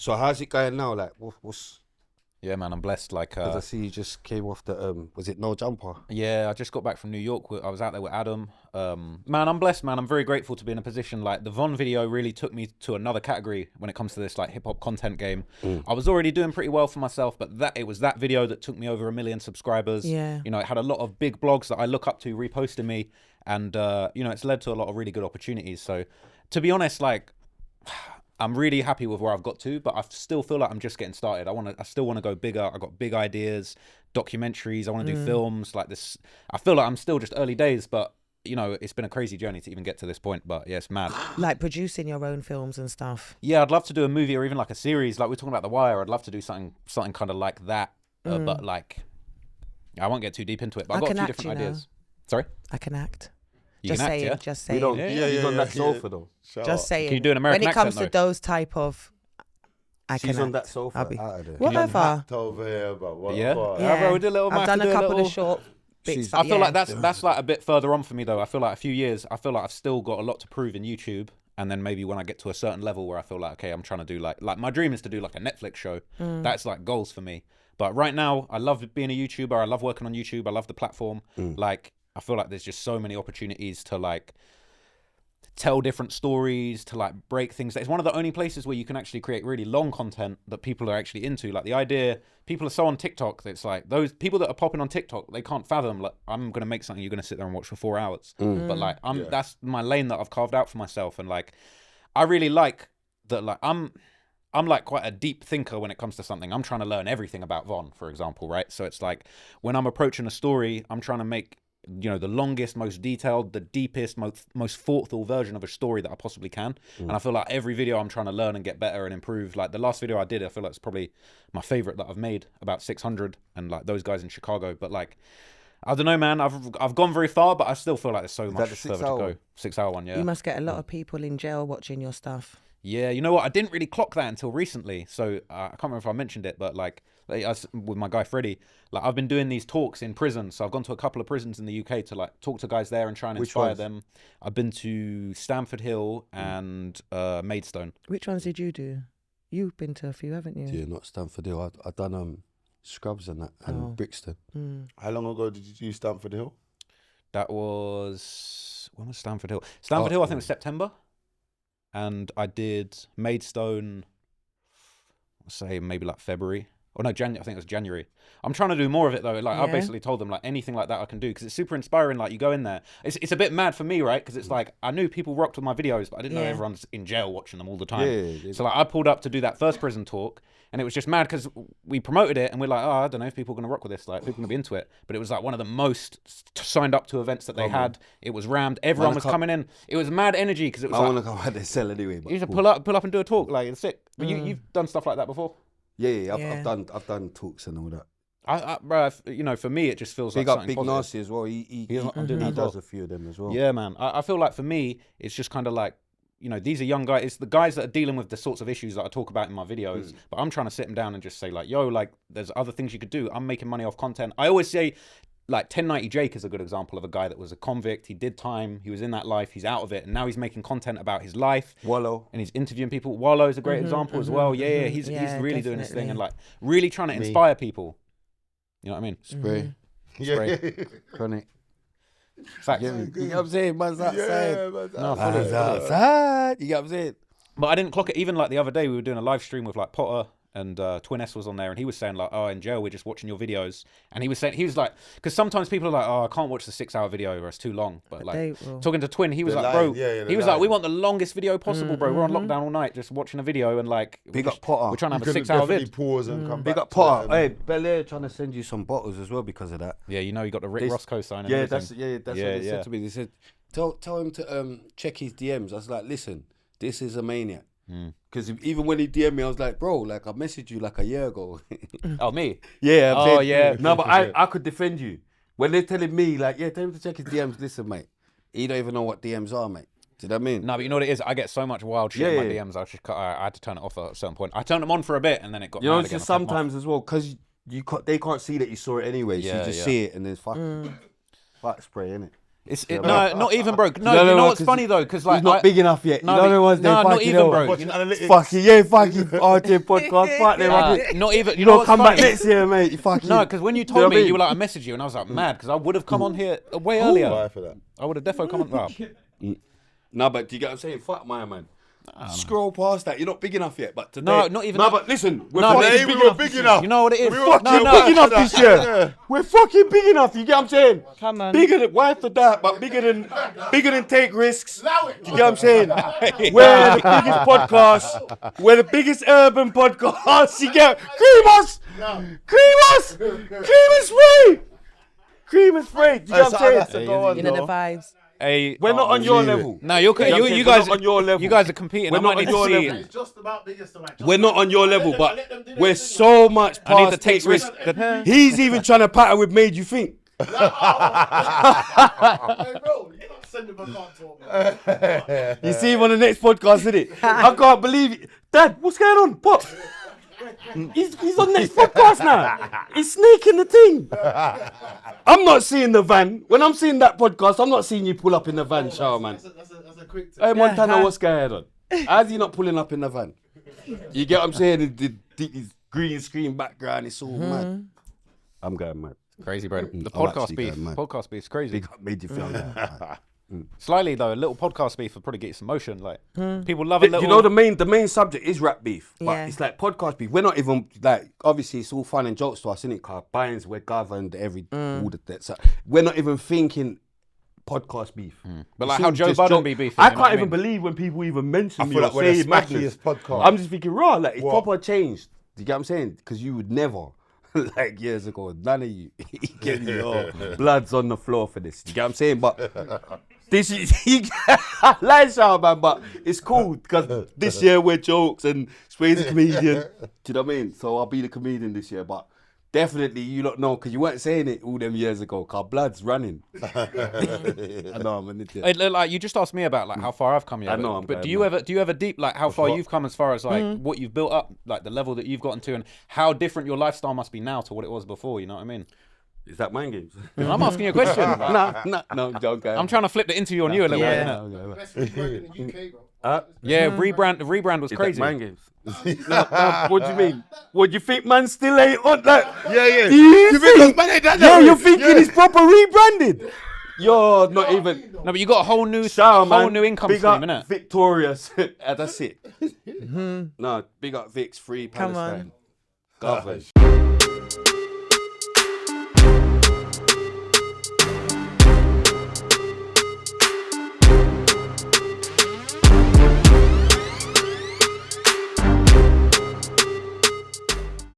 So how's it going now? Like, what's? Yeah, man, I'm blessed. Like, Because I see you just came off the was it No Jumper? yeah, I just got back from New York. I was out there with Adam. Man, I'm blessed, man. I'm very grateful to be in a position like the Von video really took me to another category when it comes to this like hip hop content game. I was already doing pretty well for myself, but it was that video that took me over 1 million subscribers. Yeah. You know, it had a lot of big blogs that I look up to reposting me, and you know, it's led to a lot of really good opportunities. So, to be honest, like, I'm really happy with where I've got to, but I still feel like I'm just getting started. I still want to go bigger. I got big ideas, documentaries. I want to do films like this. I feel like I'm still just early days, but you know, it's been a crazy journey to even get to this point. But yeah, it's mad. Like producing your own films and stuff. Yeah, I'd love to do a movie or even like a series. Like we're talking about The Wire. I'd love to do something kind of like that. But like, I won't get too deep into it. But I've got a few different ideas. Sorry, I can act. You can act, yeah? Just We saying. don't. Yeah, She's on that sofa though. Just saying. Can you do an American when it comes accent, to those type of, I She's can on that act. sofa. I'll be- Out of there. Whatever. Over here, but what? Yeah. What? Yeah, bro, we did a little I've done a couple little... of short bits. I feel like that's like a bit further on for me though. I feel like a few years, I feel like I've still got a lot to prove in YouTube. And then maybe when I get to a certain level where I feel like, okay, I'm trying to do like my dream is to do like a Netflix show. That's like goals for me. But right now, I love being a YouTuber. I love working on YouTube. I love the platform. Like, I feel like there's just so many opportunities to like tell different stories, to like break things. It's one of the only places where you can actually create really long content that people are actually into. Like the idea, people are so on TikTok that it's like those people that are popping on TikTok, they can't fathom like I'm gonna make something you're gonna sit there and watch for 4 hours. But like that's my lane that I've carved out for myself, and like I really like that. Like I'm like quite a deep thinker when it comes to something. I'm trying to learn everything about Von, for example, right? So it's like when I'm approaching a story, I'm trying to make, you know, the longest, most detailed, the deepest, most thoughtful version of a story that I possibly can. And I feel like every video I'm trying to learn and get better and improve. Like the last video I did, I feel like it's probably my favorite that I've made, about 600, and like those guys in Chicago. But like, I don't know, man. I've gone very far, but I still feel like there's so much further to go. 6 hour one, yeah. You must get a lot of people in jail watching your stuff. Yeah, you know what? I didn't really clock that until recently. So I can't remember if I mentioned it, but like with my guy Freddie, like I've been doing these talks in prison. So I've gone to a couple of prisons in the UK to like talk to guys there and try and inspire them. I've been to Stamford Hill and Maidstone. Which ones did you do? You've been to a few, haven't you? Yeah, not Stamford Hill. I done Scrubs and that, and Brixton. How long ago did you do Stamford Hill? That was, when was Stamford Hill? Stamford Hill, I think it was September. And I did Maidstone, I'll say maybe like February. Oh no, January. I think it was January. I'm trying to do more of it though. Like I basically told them like anything like that I can do, because it's super inspiring. Like you go in there, it's a bit mad for me, right? Because it's like I knew people rocked with my videos, but I didn't know everyone's in jail watching them all the time. Yeah. So like I pulled up to do that first prison talk, and it was just mad because we promoted it and we're like, oh, I don't know if people are gonna rock with this. Like people are gonna be into it. But it was like one of the most signed up to events that they had. It was rammed. Everyone was coming in. It was mad energy because it was. I want to come out there sell anyway. You just pull up and do a talk. Like it's sick. But you've done stuff like that before. Yeah. I've done talks and all that. Bro, you know, for me, it just feels Big like up something Big positive. Nasty as well. He does a few of them as well. Yeah, man. I feel like for me, it's just kind of like, you know, these are young guys. It's the guys that are dealing with the sorts of issues that I talk about in my videos. But I'm trying to sit them down and just say like, yo, like, there's other things you could do. I'm making money off content. I always say, like, 1090 Jake is a good example of a guy that was a convict. He did time. He was in that life. He's out of it. And now he's making content about his life. Wallow. And he's interviewing people. Wallow is a great example as well. Yeah, he's really doing his thing and like really trying to inspire people. You know what I mean? Spray. Spray. Chronic. Facts. You know what I'm saying? Man's outside. Yeah, man's No, Man's outside. You know what I'm saying? But I didn't clock it. Even like the other day, we were doing a live stream with like Potter and Twin S was on there, and he was saying like, oh, in jail, we're just watching your videos. And he was like, because sometimes people are like, oh, I can't watch the 6 hour video or it's too long. But like talking to Twin, he was like, bro, he was like, we want the longest video possible, bro. We're on lockdown all night, just watching a video and like, Big up Potter. we're trying to have a You 6 could hour definitely vid. pause and come Big back up to Potter. it. Hey, Bel Air trying to send you some bottles as well because of that. Yeah, you know, you got the Rick Ross co-sign. And That's everything. what they said to me. They said, tell him to check his DMs. I was like, listen, this is a maniac. Because even when he DM'd me, I was like, bro, like I messaged you like a year ago. Oh, me? Yeah. Oh, yeah. No, but I could defend you. When they're telling me, like, yeah, tell him to check his DMs. Listen, mate, he don't even know what DMs are, mate. Do you know what I mean? No, but you know what it is? I get so much wild shit in my DMs. I had to turn it off at a certain point. I turned them on for a bit and then it got. You know, mad it's again. just sometimes as well because they can't see that you saw it anyway. So you just see it and then fuck spray, innit? No, not even, bro. No, No, you know what's 'cause funny though? Because like, he's not big enough yet. No, You know the ones no, they not fucking even, hell. bro. Watching analytics. Fucking RTM podcast. Fuck them. Not even. You know, what's come back funny? next year, mate. You fucking. No, because when you Do you know told what I me, mean? you were like, I messaged you, and I was like, mad, because I would have come on here way earlier. Why for that? I would have defo come on. No, but do you get what I'm saying? Fuck my man. Scroll past that. You're not big enough yet. But today, No, not even No, that. but listen, we're No, fucking but we were big enough. You know what it is? We were fucking no, big enough this year. Yeah. We're fucking big enough. You get what I'm saying? Come on. Bigger than why for that, but bigger than take risks. Do you get what I'm saying? We're the biggest podcast. We're the biggest urban podcast. You get cream us. Cream is free. Cream is free. Do you get what I'm saying? That's a go on, You know the though. vibes. Hey, We're not on your level. no, You you we're guys not on your level. You guys are competing. We're I not might on need your to see. level. It's just about biggest to match. We're not on your level, but we're so much I need to past take take risk. risk. He's even trying to pattern with Made You Think. Hey, bro, you're not sending my card to me. You see him on the next podcast, isn't it? I can't believe it. Dad, what's going on? Pop. He's on next podcast now. He's sneaking the thing. I'm not seeing the van. When I'm seeing that podcast, I'm not seeing you pull up in the van, shower man. That's a quick tip. Hey, Montana, what's going on? How's he not pulling up in the van? You get what I'm saying? His green screen background, it's all mad. I'm going mad. Crazy, bro. The I'm podcast actually beef. going mad. Podcast beef is crazy. Big up Made You Feel that. Slightly though, a little podcast beef will probably get you some motion. Like people love a little. You know the main subject is rap beef, but Yeah. it's like podcast beef. We're not even like obviously it's all fun and jokes to us, isn't it? Car binds, we're governed all the that. So we're not even thinking podcast beef. But like It's how all Joe just Budden joke. be beefing. I you know what can't even mean? believe when people even mention I me feel or like we're say the madness. smackiest podcast. I'm just thinking, raw, like it's What? proper changed. Do you get what I'm saying? Because you would never. Like years ago, none of you get me blood's on the floor for this. You get what I'm saying? But this is lies out, man. But it's cool because this year we're jokes and Sway's a comedian. Do you know what I mean? So I'll be the comedian this year. But definitely you don't know because you weren't saying it all them years ago. Cause blood's running. I know I'm an idiot. Like you just asked me about like how far I've come. Yeah, I know, I'm but going do you ever deep like how far what? you've come as far as like what you've built up, like the level that you've gotten to, and how different your lifestyle must be now to what it was before. You know what I mean? Is that mind games? I'm asking you a question. no, don't go. I'm trying to flip the interview on you a little bit. Yeah. Innit? Best food in the UK, bro. Yeah, rebrand was Is crazy. that mind games? No, what do you mean? What do you think, man? Still ain't on that? Yeah. Do you think man ain't that Yeah, now? you're thinking Yeah. it's proper rebranded. You're not even. No, but you got a whole new Shower, man. whole new income Big stream, up innit? Victorious. That's it. No, big up Vic's free Come on. Palestine. Governed.